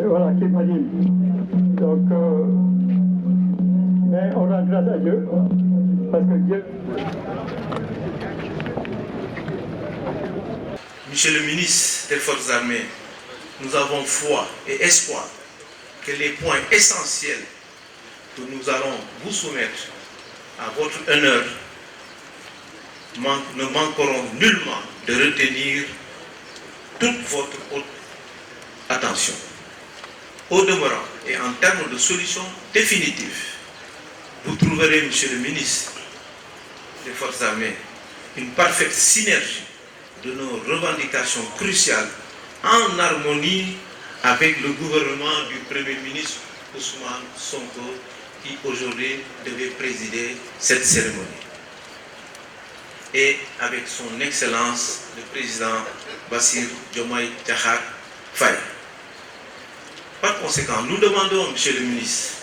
Voilà, qui m'a dit. Donc, mais on rend grâce à Dieu, parce que Dieu... Monsieur le ministre des Forces armées, nous avons foi et espoir que les points essentiels que nous allons vous soumettre à votre honneur ne manqueront nullement de retenir toute votre haute attention. Au demeurant et en termes de solutions définitives, vous trouverez, Monsieur le ministre des Forces armées, une parfaite synergie de nos revendications cruciales en harmonie avec le gouvernement du Premier ministre Ousmane Sonko qui aujourd'hui devait présider cette cérémonie et avec son Excellence le Président Bassirou Diomaye Diakhar Faye. Par conséquent, nous demandons, Monsieur le ministre,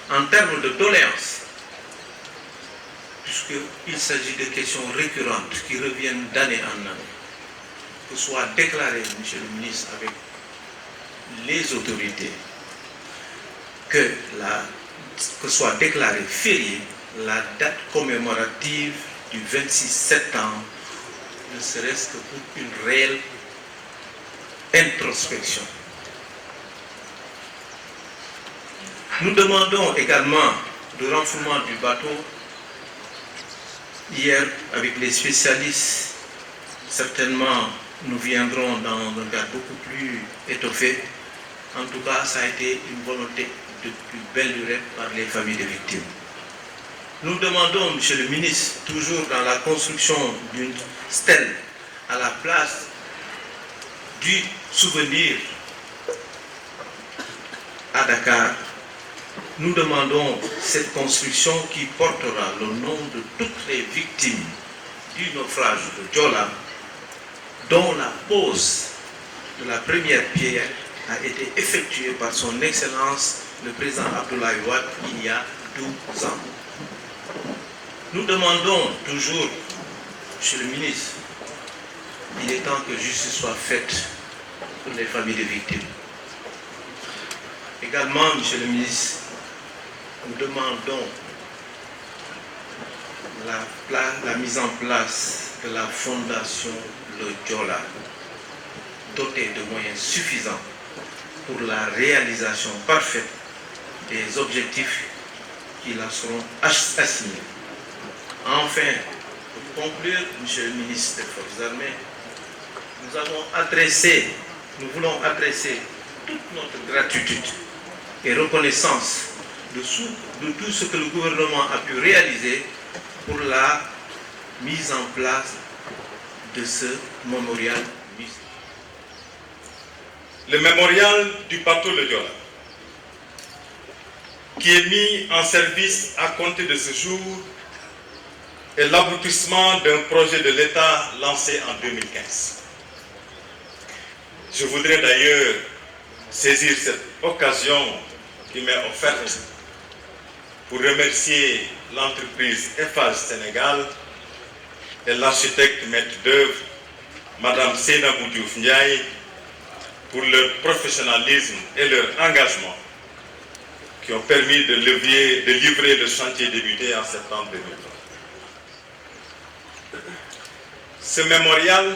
en termes de doléances, puisqu'il s'agit de questions récurrentes qui reviennent d'année en année, que soit déclaré, Monsieur le ministre, avec les autorités, que soit déclarée fériée la date commémorative du 26 septembre, ne serait-ce que pour une réelle introspection. Nous demandons également le renflouement du bateau. Hier, avec les spécialistes, certainement nous viendrons dans un cadre beaucoup plus étoffé. En tout cas, ça a été une volonté de plus belle lurette par les familles des victimes. Nous demandons, Monsieur le ministre, toujours dans la construction d'une stèle à la place du souvenir à Dakar, nous demandons cette construction qui portera le nom de toutes les victimes du naufrage de Joola, dont la pose de la première pierre a été effectuée par son Excellence le président Abdoulaye Wade il y a 12 ans. Nous demandons toujours, Monsieur le ministre, il est temps que justice soit faite pour les familles des victimes. Également, Monsieur le ministre, nous demandons la mise en place de la fondation Le Joola, dotée de moyens suffisants pour la réalisation parfaite des objectifs qui la seront assignés. Enfin, pour conclure, Monsieur le ministre des Forces armées, nous voulons adresser toute notre gratitude et reconnaissance de tout ce que le gouvernement a pu réaliser pour la mise en place de ce mémorial. Le mémorial du bateau Le Joola, qui est mis en service à compter de ce jour, est l'aboutissement d'un projet de l'État lancé en 2015. Je voudrais d'ailleurs saisir cette occasion qui m'est offerte pour remercier l'entreprise Eiffage Sénégal et l'architecte maître d'œuvre, Madame Seynabou Diouf Ndiaye, pour leur professionnalisme et leur engagement qui ont permis de livrer le chantier débuté en septembre 2020. Ce mémorial,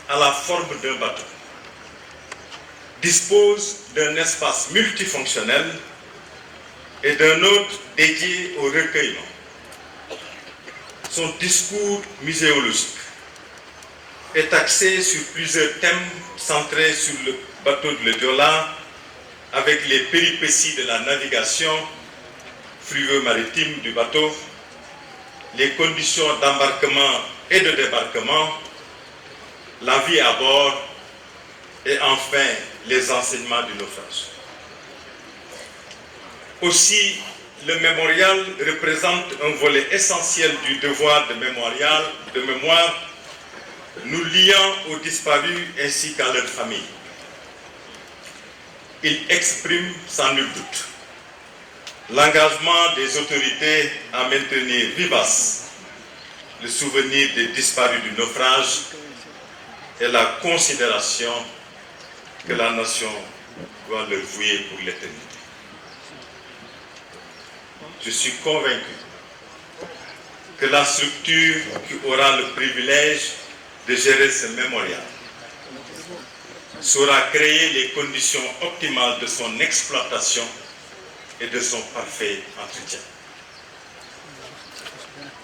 à la forme d'un bateau, dispose d'un espace multifonctionnel et d'un autre dédié au recueillement. Son discours muséologique est axé sur plusieurs thèmes centrés sur le bateau de Joola, avec les péripéties de la navigation fluvieux maritime du bateau, les conditions d'embarquement et de débarquement, la vie à bord et enfin les enseignements du naufrage. Aussi, le mémorial représente un volet essentiel du devoir de mémoire, nous liant aux disparus ainsi qu'à leurs familles. Il exprime sans nul doute l'engagement des autorités à maintenir vivace le souvenir des disparus du naufrage et la considération que la nation doit leur vouer pour l'éternité. Je suis convaincu que la structure qui aura le privilège de gérer ce mémorial saura créer les conditions optimales de son exploitation et de son parfait entretien.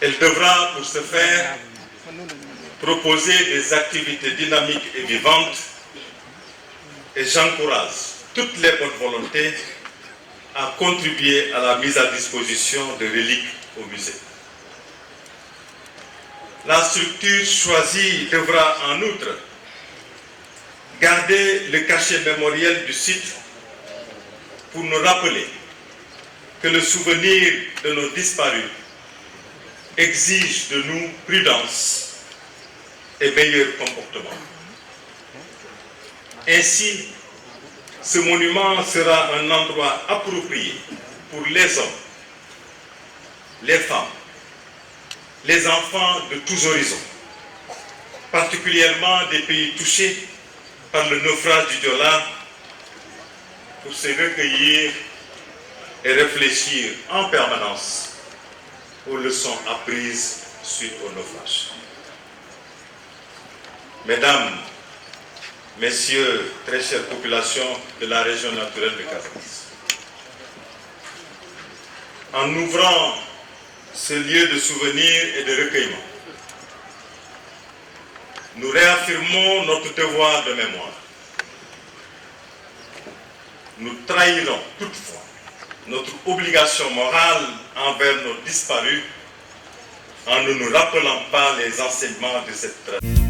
Elle devra, pour ce faire, proposer des activités dynamiques et vivantes, et j'encourage toutes les bonnes volontés à contribuer à la mise à disposition de reliques au musée. La structure choisie devra en outre garder le cachet mémoriel du site pour nous rappeler que le souvenir de nos disparus exige de nous prudence et meilleur comportement. Ainsi, ce monument sera un endroit approprié pour les hommes, les femmes, les enfants de tous horizons, particulièrement des pays touchés par le naufrage du Joola, pour se recueillir et réfléchir en permanence aux leçons apprises suite au naufrage. Mesdames, Messieurs, très chères populations de la région naturelle de Casamance, en ouvrant ce lieu de souvenir et de recueillement, nous réaffirmons notre devoir de mémoire. Nous trahirons toutefois notre obligation morale envers nos disparus en ne nous rappelant pas les enseignements de cette tradition.